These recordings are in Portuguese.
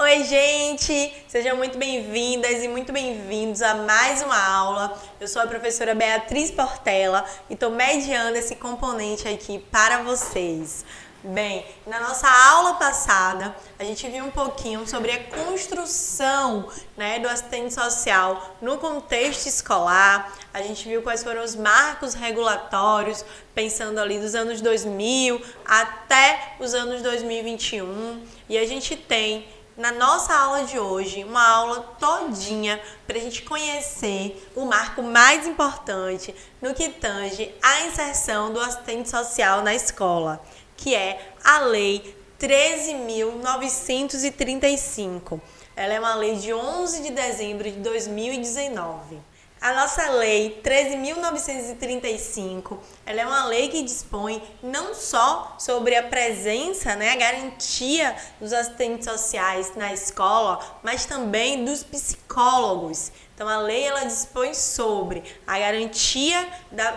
Oi, gente! Sejam muito bem-vindas e muito bem-vindos a mais uma aula. Eu sou a professora Beatriz Portela e estou mediando esse componente aqui para vocês. Bem, na nossa aula passada, a gente viu um pouquinho sobre a construção, do assistente social no contexto escolar. A gente viu quais foram os marcos regulatórios, pensando ali dos anos 2000 até os anos 2021. E a gente tem na nossa aula de hoje, uma aula todinha para a gente conhecer o marco mais importante no que tange à inserção do assistente social na escola, que é a Lei 13.935. Ela é uma lei de 11 de dezembro de 2019. A nossa lei 13.935, ela é uma lei que dispõe não só sobre a presença, a garantia dos assistentes sociais na escola, mas também dos psicólogos. Então, a lei ela dispõe sobre a garantia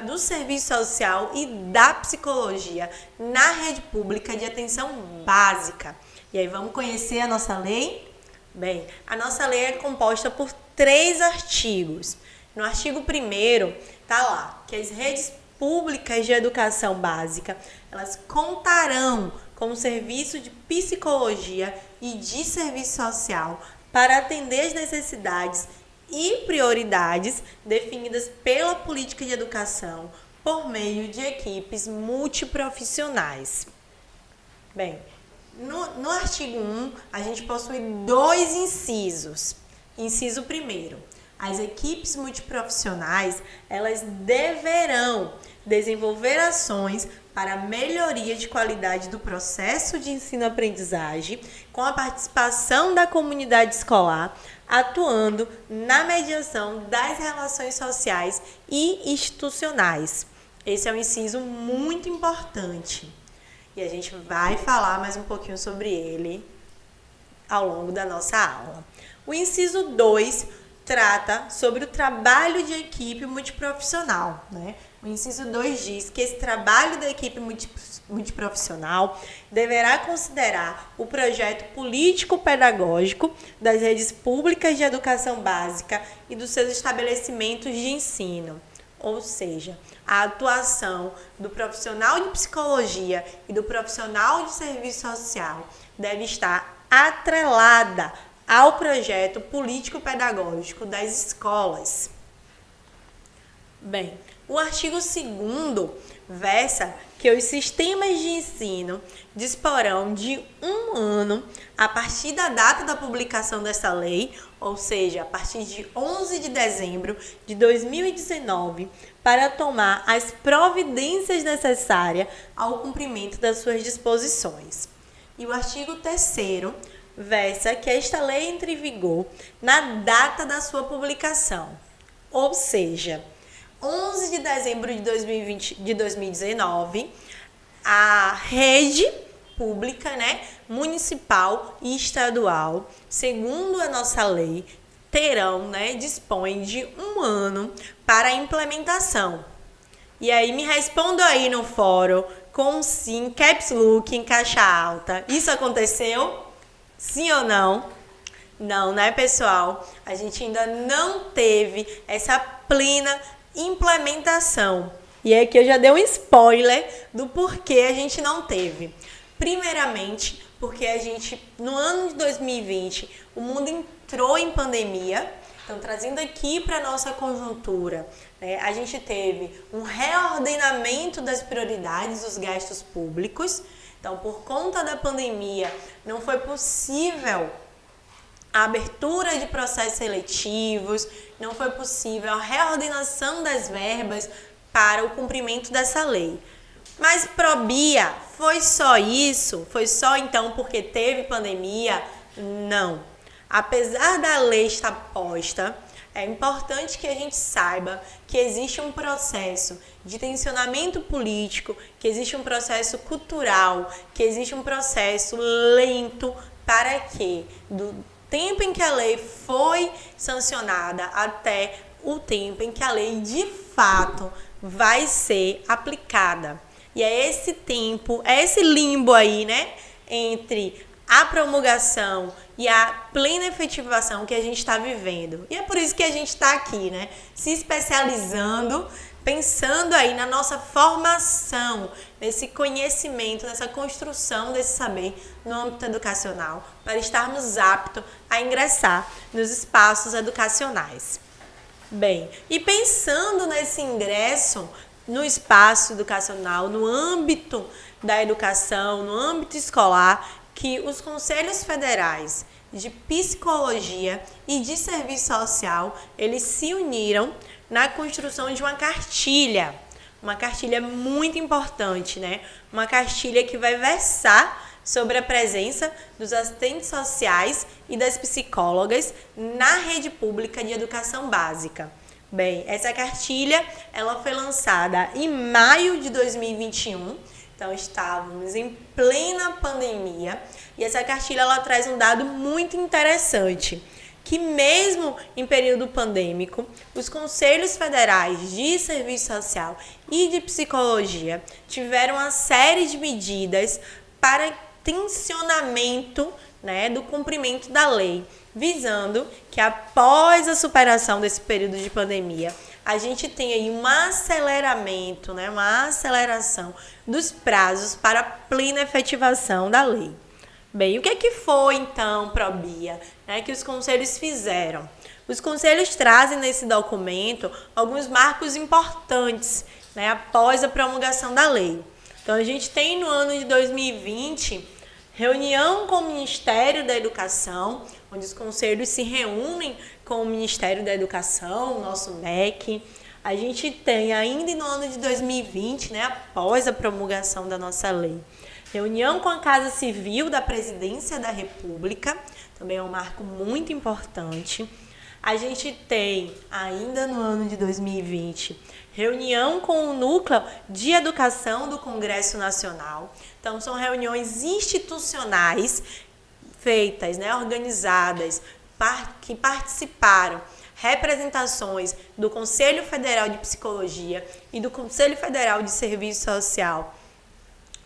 do serviço social e da psicologia na rede pública de atenção básica. E aí, vamos conhecer a nossa lei? Bem, a nossa lei é composta por 3 artigos. No artigo 1º, está lá que as redes públicas de educação básica, elas contarão com o serviço de psicologia e de serviço social para atender as necessidades e prioridades definidas pela política de educação por meio de equipes multiprofissionais. Bem, no artigo 1, a gente possui 2 incisos. Inciso 1º. As equipes multiprofissionais, elas deverão desenvolver ações para a melhoria de qualidade do processo de ensino-aprendizagem com a participação da comunidade escolar, atuando na mediação das relações sociais e institucionais. Esse é um inciso muito importante e a gente vai falar mais um pouquinho sobre ele ao longo da nossa aula. O inciso 2 trata sobre o trabalho de equipe multiprofissional, O inciso 2 diz que esse trabalho da equipe multiprofissional deverá considerar o projeto político-pedagógico das redes públicas de educação básica e dos seus estabelecimentos de ensino, ou seja, a atuação do profissional de psicologia e do profissional de serviço social deve estar atrelada ao projeto político-pedagógico das escolas. Bem, o artigo 2º versa que os sistemas de ensino disporão de 1 ano a partir da data da publicação dessa lei, ou seja, a partir de 11 de dezembro de 2019, para tomar as providências necessárias ao cumprimento das suas disposições. E o artigo 3º versa que esta lei entra em vigor na data da sua publicação, ou seja, 11 de dezembro de 2019, a rede pública, municipal e estadual, segundo a nossa lei, terão, dispõe de 1 ano para a implementação. E aí me responda aí no fórum com sim, caps look em caixa alta. Isso aconteceu? Sim ou não? Não, pessoal? A gente ainda não teve essa plena implementação. E aqui eu já dei um spoiler do porquê a gente não teve. Primeiramente, porque no ano de 2020, o mundo entrou em pandemia. Então, trazendo aqui para a nossa conjuntura, a gente teve um reordenamento das prioridades dos gastos públicos. Então, por conta da pandemia, não foi possível a abertura de processos seletivos, não foi possível a reordenação das verbas para o cumprimento dessa lei. Mas, Probia, foi só isso? Foi só então porque teve pandemia? Não. Apesar da lei estar posta, é importante que a gente saiba que existe um processo de tensionamento político, que existe um processo cultural, que existe um processo lento para que, do tempo em que a lei foi sancionada até o tempo em que a lei de fato vai ser aplicada. E é esse tempo, é esse limbo aí, entre a promulgação e a plena efetivação que a gente está vivendo. E é por isso que a gente está aqui, né? Se especializando, pensando aí na nossa formação, nesse conhecimento, nessa construção desse saber no âmbito educacional, para estarmos aptos a ingressar nos espaços educacionais. Bem, e pensando nesse ingresso no espaço educacional, no âmbito da educação, no âmbito escolar, que os conselhos federais de psicologia e de serviço social, eles se uniram na construção de uma cartilha muito importante, né? Uma cartilha que vai versar sobre a presença dos assistentes sociais e das psicólogas na rede pública de educação básica. Bem, essa cartilha ela foi lançada em maio de 2021, então estávamos em plena pandemia, e essa cartilha ela traz um dado muito interessante, que mesmo em período pandêmico, os conselhos federais de serviço social e de psicologia tiveram uma série de medidas para tensionamento, né, do cumprimento da lei, visando que após a superação desse período de pandemia, a gente tem aí um aceleramento, né, uma aceleração dos prazos para a plena efetivação da lei. Bem, o que foi então, Probia, né, que os conselhos fizeram? Os conselhos trazem nesse documento alguns marcos importantes, né, após a promulgação da lei. Então, a gente tem no ano de 2020 reunião com o Ministério da Educação, onde os conselhos se reúnem com o Ministério da Educação, o nosso MEC. A gente tem ainda no ano de 2020, né, após a promulgação da nossa lei, reunião com a Casa Civil da Presidência da República, também é um marco muito importante. A gente tem, ainda no ano de 2020, reunião com o Núcleo de Educação do Congresso Nacional. Então, são reuniões institucionais feitas, né, organizadas, que participaram representações do Conselho Federal de Psicologia e do Conselho Federal de Serviço Social,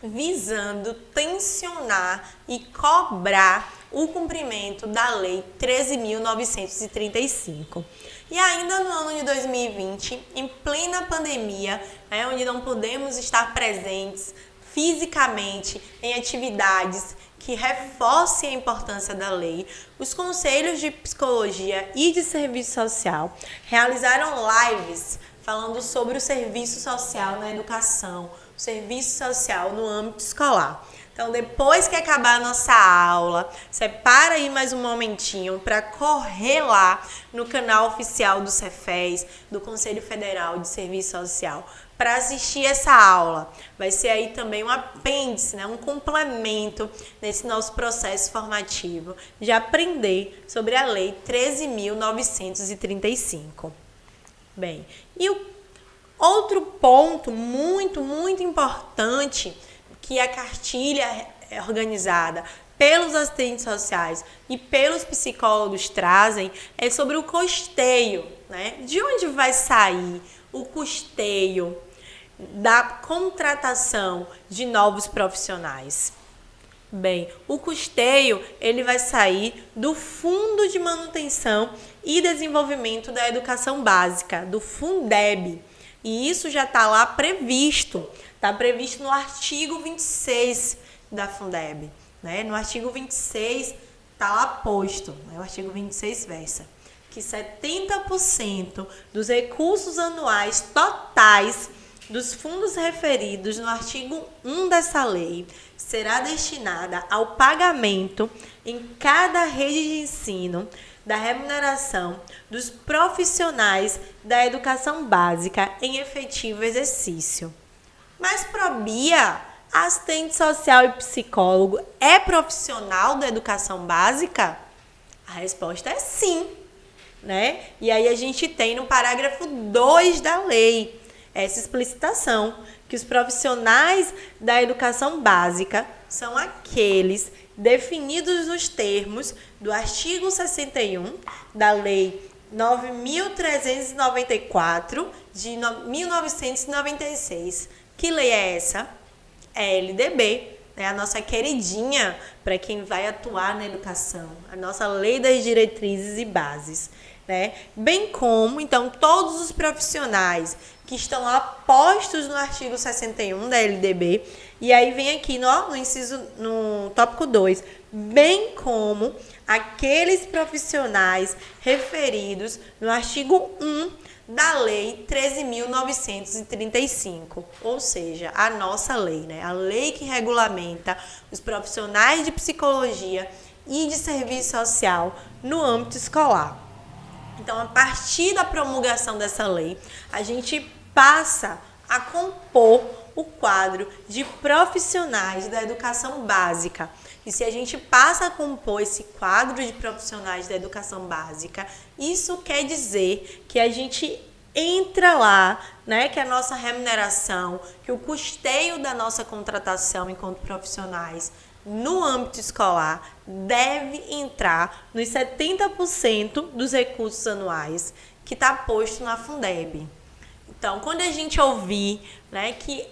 visando tensionar e cobrar o cumprimento da Lei 13.935. E ainda no ano de 2020, em plena pandemia, né, onde não podemos estar presentes fisicamente em atividades que reforcem a importância da lei, os conselhos de psicologia e de serviço social realizaram lives falando sobre o serviço social na educação, o serviço social no âmbito escolar. Então, depois que acabar a nossa aula, separa aí mais um momentinho para correr lá no canal oficial do Cefes, do Conselho Federal de Serviço Social, para assistir essa aula. Vai ser aí também um apêndice, né? Um complemento nesse nosso processo formativo de aprender sobre a Lei 13.935. Bem, e o outro ponto muito importante que a cartilha é organizada pelos assistentes sociais e pelos psicólogos trazem é sobre o custeio, né? De onde vai sair o custeio da contratação de novos profissionais? Bem, o custeio ele vai sair do Fundo de Manutenção e Desenvolvimento da Educação Básica, do Fundeb. E isso já está lá previsto. Está previsto no artigo 26 da Fundeb. Né? No artigo 26 está lá posto, né? O artigo 26 versa que 70% dos recursos anuais totais dos fundos referidos no artigo 1 dessa lei será destinada ao pagamento em cada rede de ensino da remuneração dos profissionais da educação básica em efetivo exercício. Mas, Probia, assistente social e psicólogo é profissional da educação básica? A resposta é sim, né? E aí a gente tem no parágrafo 2 da lei essa explicitação, que os profissionais da educação básica são aqueles definidos nos termos do artigo 61 da Lei 9.394 de 1996. Que lei é essa? É a LDB, né, a nossa queridinha para quem vai atuar na educação, a nossa Lei das Diretrizes e Bases, né? Bem como, então, todos os profissionais que estão apostos no artigo 61 da LDB, e aí vem aqui no tópico 2, bem como aqueles profissionais referidos no artigo 1 da Lei 13.935, ou seja, a nossa lei, né? A lei que regulamenta os profissionais de psicologia e de serviço social no âmbito escolar. Então, a partir da promulgação dessa lei, a gente passa a compor o quadro de profissionais da educação básica. E se a gente passa a compor esse quadro de profissionais da educação básica, isso quer dizer que a gente entra lá, né, que a nossa remuneração, que o custeio da nossa contratação enquanto profissionais no âmbito escolar deve entrar nos 70% dos recursos anuais que está posto na Fundeb. Então, quando a gente ouvir, né, que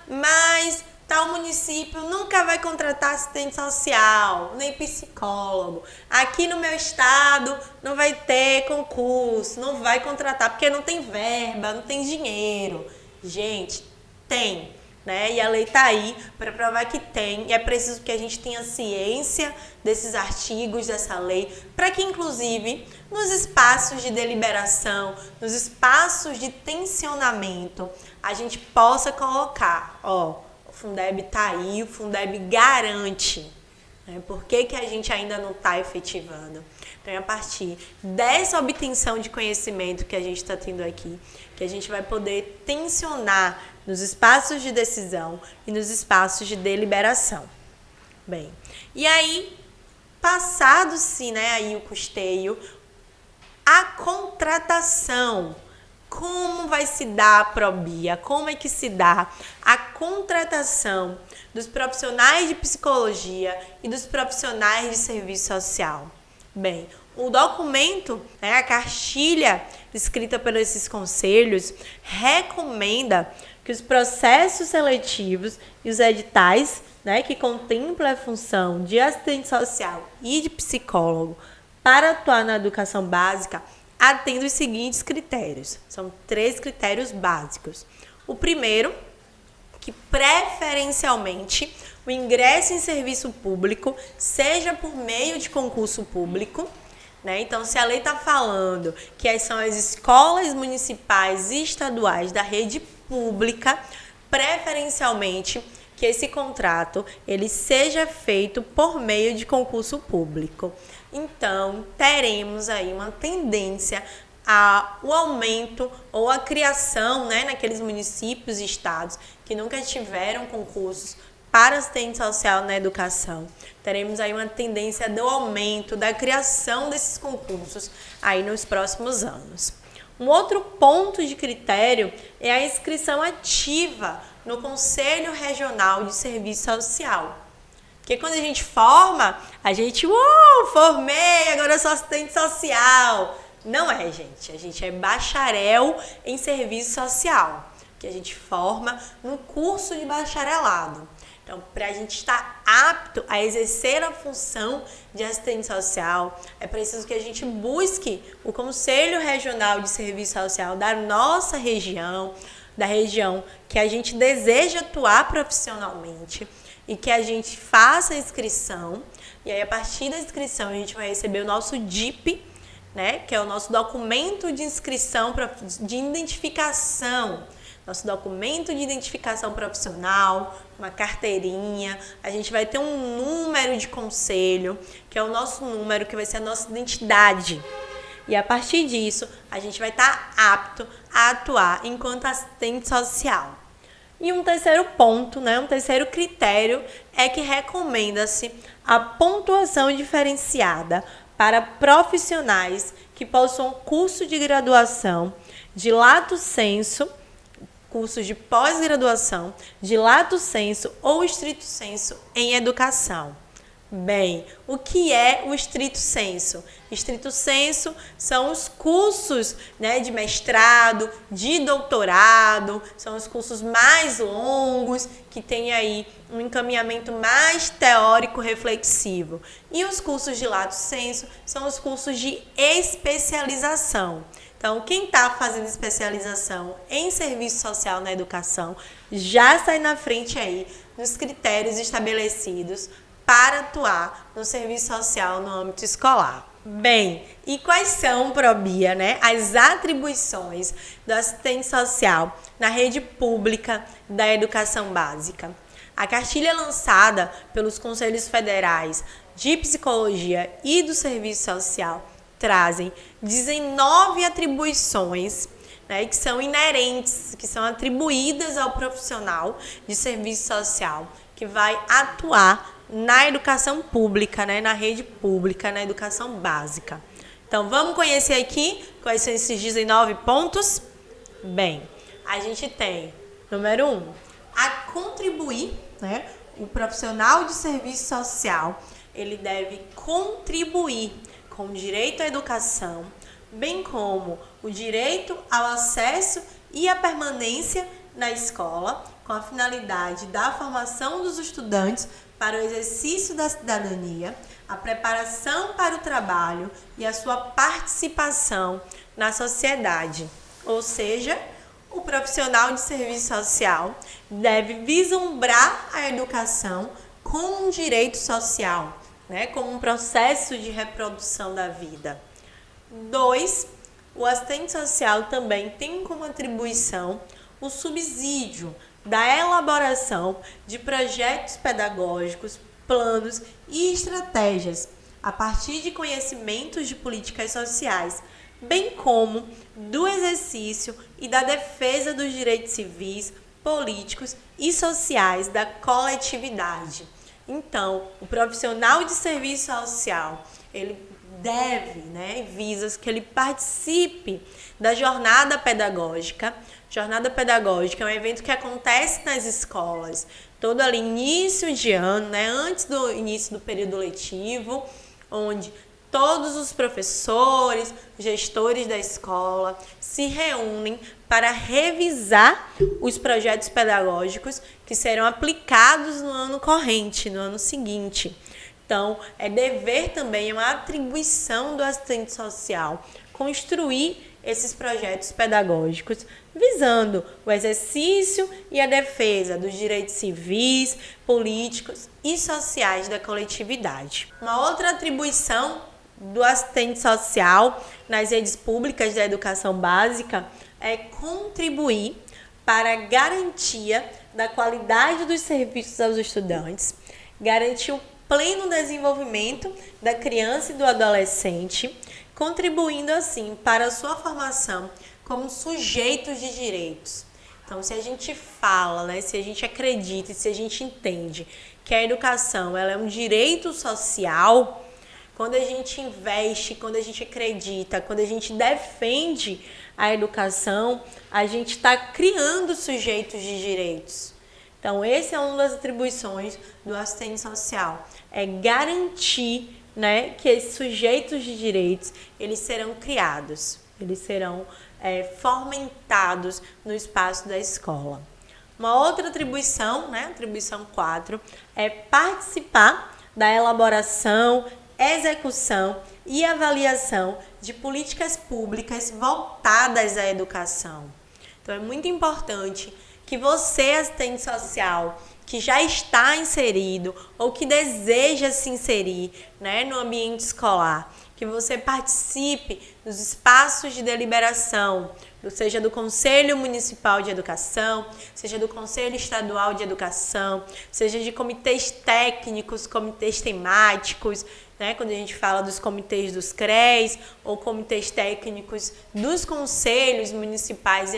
mas tal município nunca vai contratar assistente social, nem psicólogo. Aqui no meu estado não vai ter concurso, não vai contratar porque não tem verba, não tem dinheiro. Gente, tem, né? E a lei está aí para provar que tem. E é preciso que a gente tenha ciência desses artigos dessa lei, para que, inclusive, nos espaços de deliberação, nos espaços de tensionamento, a gente possa colocar, o Fundeb está aí, o Fundeb garante. Né? Por que a gente ainda não está efetivando? Então, é a partir dessa obtenção de conhecimento que a gente está tendo aqui, que a gente vai poder tensionar nos espaços de decisão e nos espaços de deliberação. Bem, e aí, passado-se, né, aí o custeio, a contratação. Como vai se dar a Probia? Como é que se dá a contratação dos profissionais de psicologia e dos profissionais de serviço social? Bem, o documento, né, a cartilha escrita por esses conselhos, recomenda que os processos seletivos e os editais, né, que contemplam a função de assistente social e de psicólogo para atuar na educação básica, atendo os seguintes critérios. São 3 critérios básicos. O primeiro, que preferencialmente o ingresso em serviço público seja por meio de concurso público, né? Então, se a lei está falando que são as escolas municipais e estaduais da rede pública, preferencialmente que esse contrato ele seja feito por meio de concurso público. Então, teremos aí uma tendência ao aumento ou a criação, né, naqueles municípios e estados que nunca tiveram concursos para assistente social na educação. Teremos aí uma tendência do aumento, da criação desses concursos aí nos próximos anos. Um outro ponto de critério é a inscrição ativa no Conselho Regional de Serviço Social. Porque quando a gente forma, a gente, formei, agora eu sou assistente social. Não é, gente. A gente é bacharel em serviço social, que a gente forma no curso de bacharelado. Então, para a gente estar apto a exercer a função de assistente social, é preciso que a gente busque o Conselho Regional de Serviço Social da nossa região, da região que a gente deseja atuar profissionalmente, e que a gente faça a inscrição, e aí a partir da inscrição a gente vai receber o nosso DIP, né, que é o nosso documento de inscrição, de identificação, nosso documento de identificação profissional, uma carteirinha, a gente vai ter um número de conselho, que é o nosso número, que vai ser a nossa identidade. E a partir disso, a gente vai estar apto a atuar enquanto assistente social. E um terceiro ponto, né, um terceiro critério é que recomenda-se a pontuação diferenciada para profissionais que possuam curso de graduação de lato sensu, cursos de pós-graduação de lato sensu ou estrito sensu em educação. Bem, o que é o estrito sensu? Estrito sensu são os cursos, né, de mestrado, de doutorado, são os cursos mais longos, que tem aí um encaminhamento mais teórico reflexivo. E os cursos de lato sensu são os cursos de especialização. Então, quem está fazendo especialização em serviço social na educação já sai na frente aí nos critérios estabelecidos para atuar no serviço social no âmbito escolar. Bem, e quais são, Probia, né, as atribuições do assistente social na rede pública da educação básica? A cartilha lançada pelos Conselhos Federais de Psicologia e do Serviço Social trazem 19 atribuições, né, que são inerentes, que são atribuídas ao profissional de serviço social que vai atuar na educação pública, né, na rede pública, na educação básica. Então, vamos conhecer aqui quais são esses 19 pontos? Bem, a gente tem, número 1, a contribuir, né, o profissional de serviço social, ele deve contribuir com o direito à educação, bem como o direito ao acesso e à permanência na escola, com a finalidade da formação dos estudantes para o exercício da cidadania, a preparação para o trabalho e a sua participação na sociedade. Ou seja, o profissional de serviço social deve vislumbrar a educação como um direito social, né, como um processo de reprodução da vida. 2, o assistente social também tem como atribuição o subsídio da elaboração de projetos pedagógicos, planos e estratégias a partir de conhecimentos de políticas sociais, bem como do exercício e da defesa dos direitos civis, políticos e sociais da coletividade. Então, o profissional de serviço social, ele deve, né, visa que ele participe da jornada pedagógica. Jornada pedagógica é um evento que acontece nas escolas, todo ali início de ano, né, antes do início do período letivo, onde todos os professores, gestores da escola se reúnem para revisar os projetos pedagógicos que serão aplicados no ano corrente, no ano seguinte. Então, é dever também, é uma atribuição do assistente social construir esses projetos pedagógicos visando o exercício e a defesa dos direitos civis, políticos e sociais da coletividade. Uma outra atribuição do assistente social nas redes públicas da educação básica é contribuir para a garantia da qualidade dos serviços aos estudantes, garantir o pleno desenvolvimento da criança e do adolescente, contribuindo assim para a sua formação como sujeitos de direitos. Então, se a gente fala, né, se a gente acredita e se a gente entende que a educação ela é um direito social, quando a gente investe, quando a gente acredita, quando a gente defende a educação, a gente está criando sujeitos de direitos. Então, essa é uma das atribuições do assistente social, é garantir, né, que esses sujeitos de direitos eles serão criados, eles serão fomentados no espaço da escola. Uma outra atribuição, né, atribuição 4, é participar da elaboração, execução e avaliação de políticas públicas voltadas à educação. Então, é muito importante que você, assistente social, que já está inserido ou que deseja se inserir, né, no ambiente escolar, que você participe dos espaços de deliberação, seja do Conselho Municipal de Educação, seja do Conselho Estadual de Educação, seja de comitês técnicos, comitês temáticos, né, quando a gente fala dos comitês dos CREs ou comitês técnicos dos conselhos municipais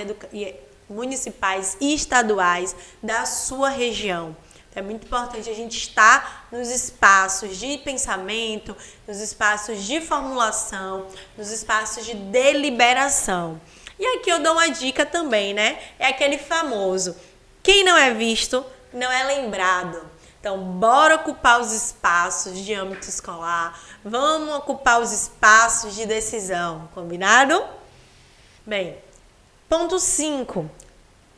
e estaduais da sua região. É muito importante a gente estar nos espaços de pensamento, nos espaços de formulação, nos espaços de deliberação. E aqui eu dou uma dica também, né? É aquele famoso: quem não é visto, não é lembrado. Então, bora ocupar os espaços de âmbito escolar, vamos ocupar os espaços de decisão, combinado? Bem, ponto 5.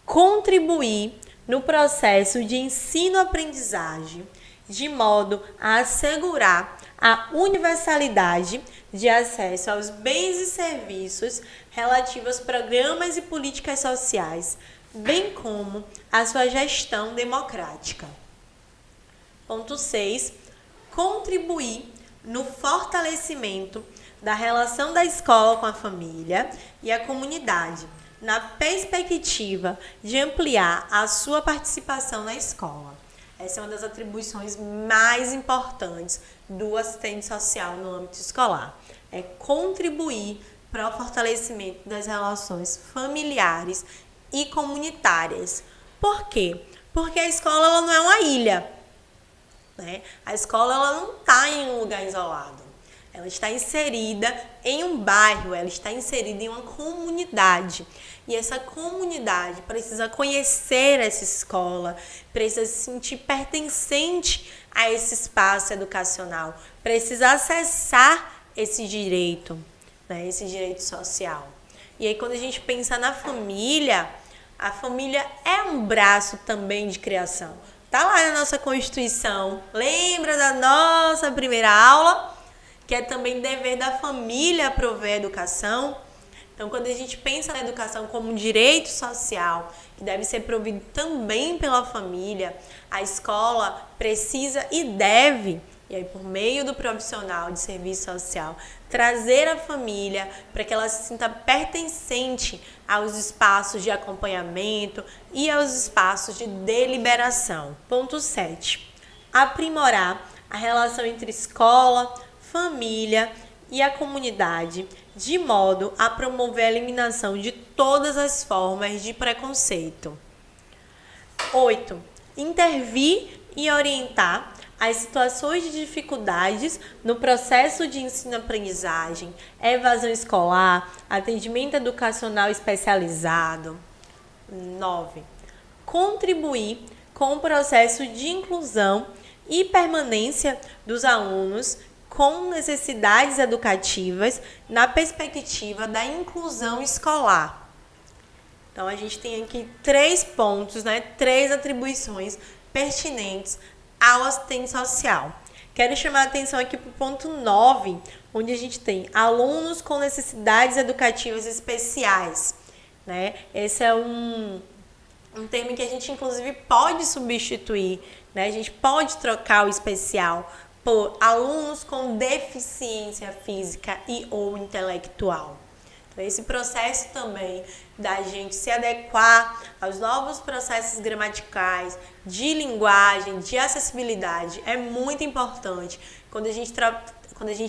Contribuir no processo de ensino-aprendizagem, de modo a assegurar a universalidade de acesso aos bens e serviços relativos aos programas e políticas sociais, bem como a sua gestão democrática. Ponto 6. Contribuir no fortalecimento da relação da escola com a família e a comunidade, na perspectiva de ampliar a sua participação na escola. Essa é uma das atribuições mais importantes do assistente social no âmbito escolar. É contribuir para o fortalecimento das relações familiares e comunitárias. Por quê? Porque a escola ela não é uma ilha, né? A escola ela não está em um lugar isolado. Ela está inserida em um bairro, ela está inserida em uma comunidade. E essa comunidade precisa conhecer essa escola, precisa se sentir pertencente a esse espaço educacional, precisa acessar esse direito, né, esse direito social. E aí quando a gente pensa na família, a família é um braço também de criação. Tá lá na nossa Constituição, lembra da nossa primeira aula? Que é também dever da família prover a educação. Então, quando a gente pensa na educação como um direito social, que deve ser provido também pela família, a escola precisa e deve, e aí por meio do profissional de serviço social, trazer a família para que ela se sinta pertencente aos espaços de acompanhamento e aos espaços de deliberação. Ponto 7. Aprimorar a relação entre escola, família e a comunidade, de modo a promover a eliminação de todas as formas de preconceito. 8. Intervir e orientar as situações de dificuldades no processo de ensino-aprendizagem, evasão escolar, atendimento educacional especializado. 9. Contribuir com o processo de inclusão e permanência dos alunos com necessidades educativas na perspectiva da inclusão escolar. Então, a gente tem aqui 3 pontos, 3 atribuições pertinentes ao assistente social. Quero chamar a atenção aqui para o ponto 9, onde a gente tem alunos com necessidades educativas especiais. Esse é um termo que a gente, inclusive, pode substituir. A gente pode trocar o especial por alunos com deficiência física e ou intelectual. Então, esse processo também da gente se adequar aos novos processos gramaticais, de linguagem, de acessibilidade, é muito importante quando a gente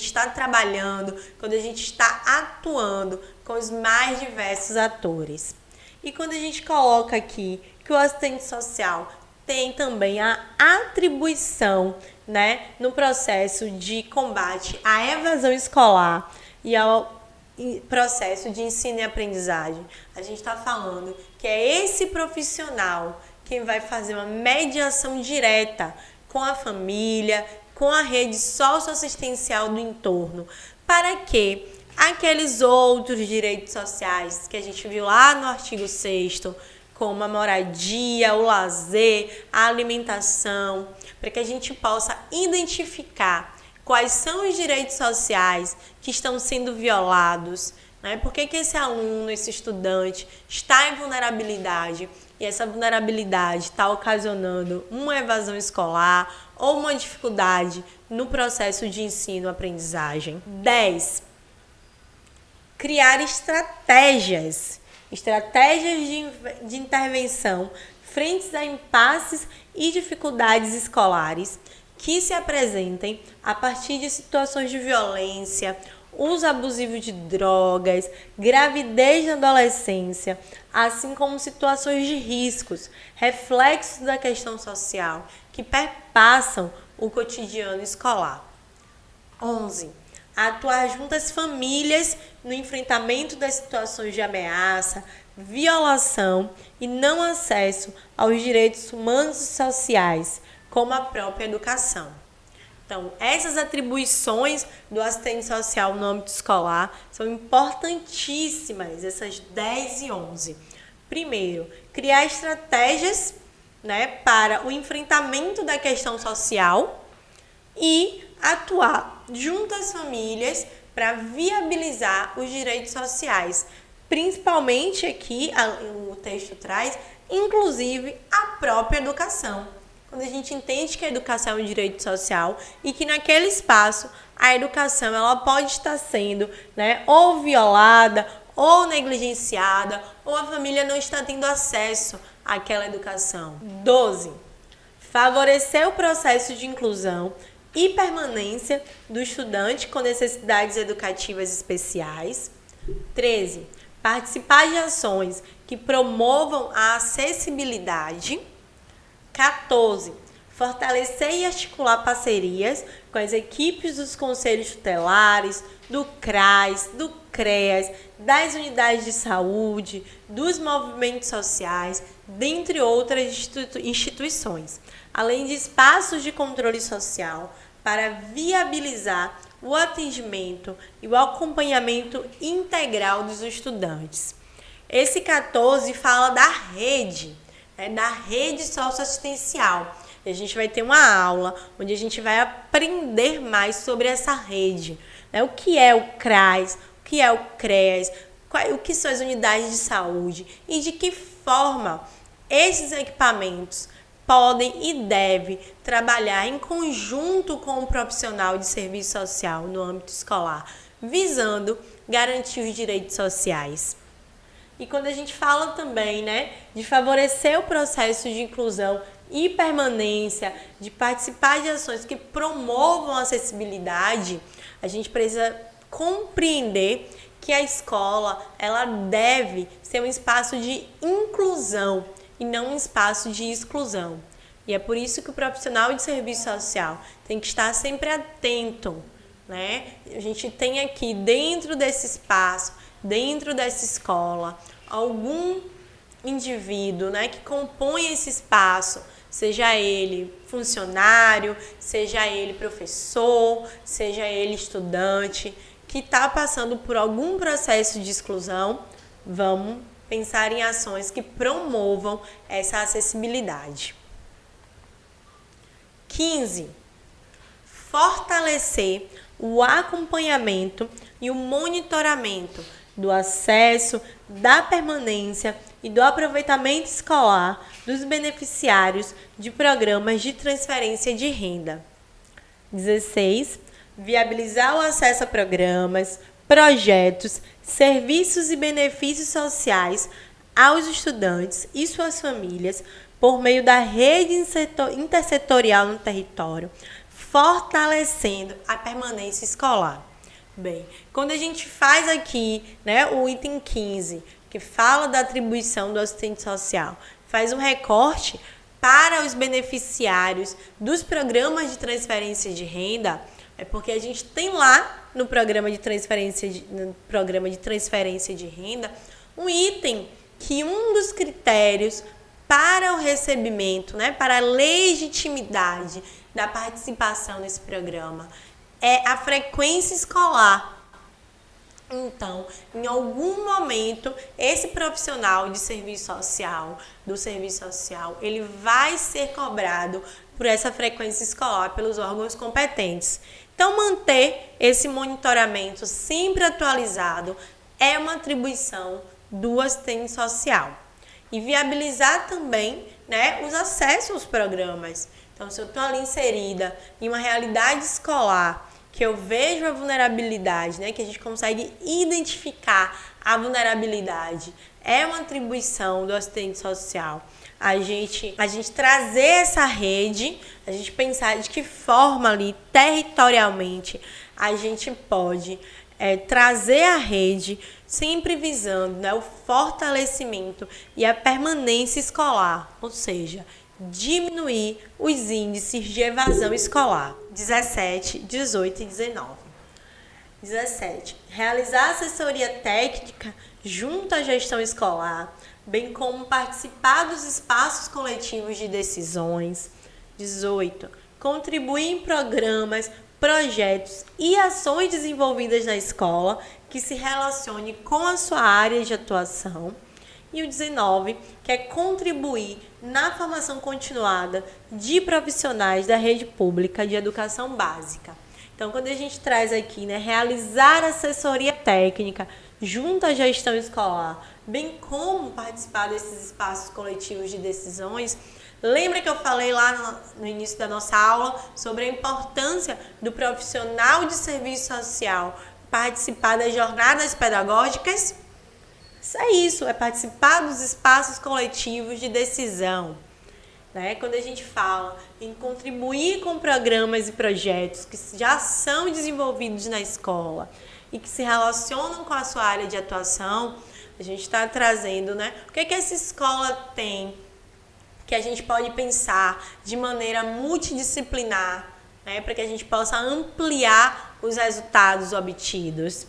está trabalhando, quando a gente está atuando com os mais diversos atores. E quando a gente coloca aqui que o assistente social tem também a atribuição, no processo de combate à evasão escolar e ao processo de ensino e aprendizagem. A gente está falando que é esse profissional quem vai fazer uma mediação direta com a família, com a rede socioassistencial do entorno, para que aqueles outros direitos sociais que a gente viu lá no artigo 6º, como a moradia, o lazer, a alimentação, para que a gente possa identificar quais são os direitos sociais que estão sendo violados, Por que esse aluno, esse estudante está em vulnerabilidade e essa vulnerabilidade está ocasionando uma evasão escolar ou uma dificuldade no processo de ensino-aprendizagem. 10. Criar estratégias de intervenção frente a impasses e dificuldades escolares que se apresentem a partir de situações de violência, uso abusivo de drogas, gravidez na adolescência, assim como situações de riscos, reflexos da questão social que perpassam o cotidiano escolar. 11. Atuar junto às famílias no enfrentamento das situações de ameaça, violação e não acesso aos direitos humanos e sociais, como a própria educação. Então, essas atribuições do assistente social no âmbito escolar são importantíssimas, essas 10 e 11. Primeiro, criar estratégias, né, para o enfrentamento da questão social e atuar junto às famílias para viabilizar os direitos sociais. Principalmente aqui, o texto traz, inclusive, a própria educação. Quando a gente entende que a educação é um direito social e que naquele espaço a educação ela pode estar sendo, né, ou violada, ou negligenciada, ou a família não está tendo acesso àquela educação. 12. Favorecer o processo de inclusão e permanência do estudante com necessidades educativas especiais. 13. Participar de ações que promovam a acessibilidade. 14. Fortalecer e articular parcerias com as equipes dos conselhos tutelares, do CRAS, do CREAS, das unidades de saúde, dos movimentos sociais, dentre outras instituições, além de espaços de controle social para viabilizar o atendimento e o acompanhamento integral dos estudantes. Esse 14 fala da rede, da rede socioassistencial. E a gente vai ter uma aula onde a gente vai aprender mais sobre essa rede. O que é o CRAS, o que é o CREAS, o que são as unidades de saúde e de que forma esses equipamentos podem e devem trabalhar em conjunto com o profissional de serviço social no âmbito escolar, visando garantir os direitos sociais. E quando a gente fala também, de favorecer o processo de inclusão e permanência, de participar de ações que promovam a acessibilidade, a gente precisa compreender que a escola ela deve ser um espaço de inclusão e não um espaço de exclusão. E é por isso que o profissional de serviço social tem que estar sempre atento, A gente tem aqui dentro desse espaço, dentro dessa escola, algum indivíduo, que compõe esse espaço, seja ele funcionário, seja ele professor, seja ele estudante, que está passando por algum processo de exclusão. Vamos pensar em ações que promovam essa acessibilidade. 15. Fortalecer o acompanhamento e o monitoramento do acesso, da permanência e do aproveitamento escolar dos beneficiários de programas de transferência de renda. 16. Viabilizar o acesso a programas, projetos, serviços e benefícios sociais aos estudantes e suas famílias por meio da rede intersetorial no território, fortalecendo a permanência escolar. Bem, quando a gente faz aqui, o item 15, que fala da atribuição do assistente social, faz um recorte para os beneficiários dos programas de transferência de renda, é porque a gente tem lá no programa de transferência de renda um item que um dos critérios para o recebimento, para a legitimidade da participação nesse programa é a frequência escolar. Então, em algum momento, esse profissional de serviço social, ele vai ser cobrado por essa frequência escolar pelos órgãos competentes. Então, manter esse monitoramento sempre atualizado é uma atribuição do assistente social. E viabilizar também, os acessos aos programas. Então, se eu estou ali inserida em uma realidade escolar, que eu vejo a vulnerabilidade, que a gente consegue identificar a vulnerabilidade, é uma atribuição do assistente social. A gente trazer essa rede, a gente pensar de que forma ali, territorialmente, a gente pode trazer a rede, sempre visando o fortalecimento e a permanência escolar, ou seja, diminuir os índices de evasão escolar. 17, 18 e 19. 17. Realizar assessoria técnica junto à gestão escolar, bem como participar dos espaços coletivos de decisões. 18. Contribuir em programas, projetos e ações desenvolvidas na escola que se relacione com a sua área de atuação. E o 19, que é contribuir na formação continuada de profissionais da rede pública de educação básica. Então, quando a gente traz aqui, realizar assessoria técnica junto à gestão escolar, bem como participar desses espaços coletivos de decisões, lembra que eu falei lá no início da nossa aula sobre a importância do profissional de serviço social participar das jornadas pedagógicas? Isso é participar dos espaços coletivos de decisão. Quando a gente fala em contribuir com programas e projetos que já são desenvolvidos na escola e que se relacionam com a sua área de atuação, a gente está trazendo, o que essa escola tem que a gente pode pensar de maneira multidisciplinar, para que a gente possa ampliar os resultados obtidos.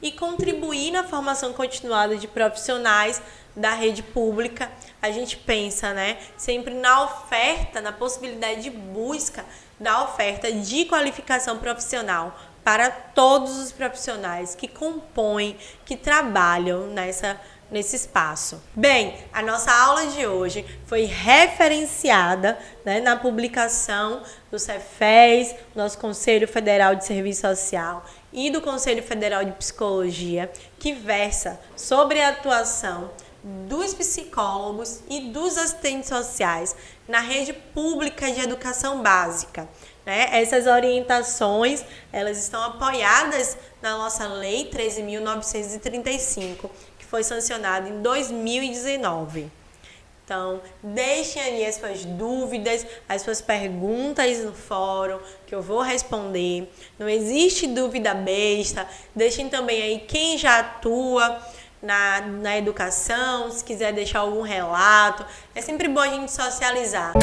E contribuir na formação continuada de profissionais da rede pública. A gente pensa, sempre na oferta, na possibilidade de busca da oferta de qualificação profissional para todos os profissionais que compõem, que trabalham nesse espaço. Bem, a nossa aula de hoje foi referenciada na publicação do Cefes, nosso Conselho Federal de Serviço Social, e do Conselho Federal de Psicologia, que versa sobre a atuação dos psicólogos e dos assistentes sociais na rede pública de educação básica. Essas orientações, elas estão apoiadas na nossa Lei 13.935, que foi sancionada em 2019. Então, deixem ali as suas dúvidas, as suas perguntas no fórum, que eu vou responder. Não existe dúvida besta. Deixem também aí quem já atua na educação, se quiser deixar algum relato. É sempre bom a gente socializar.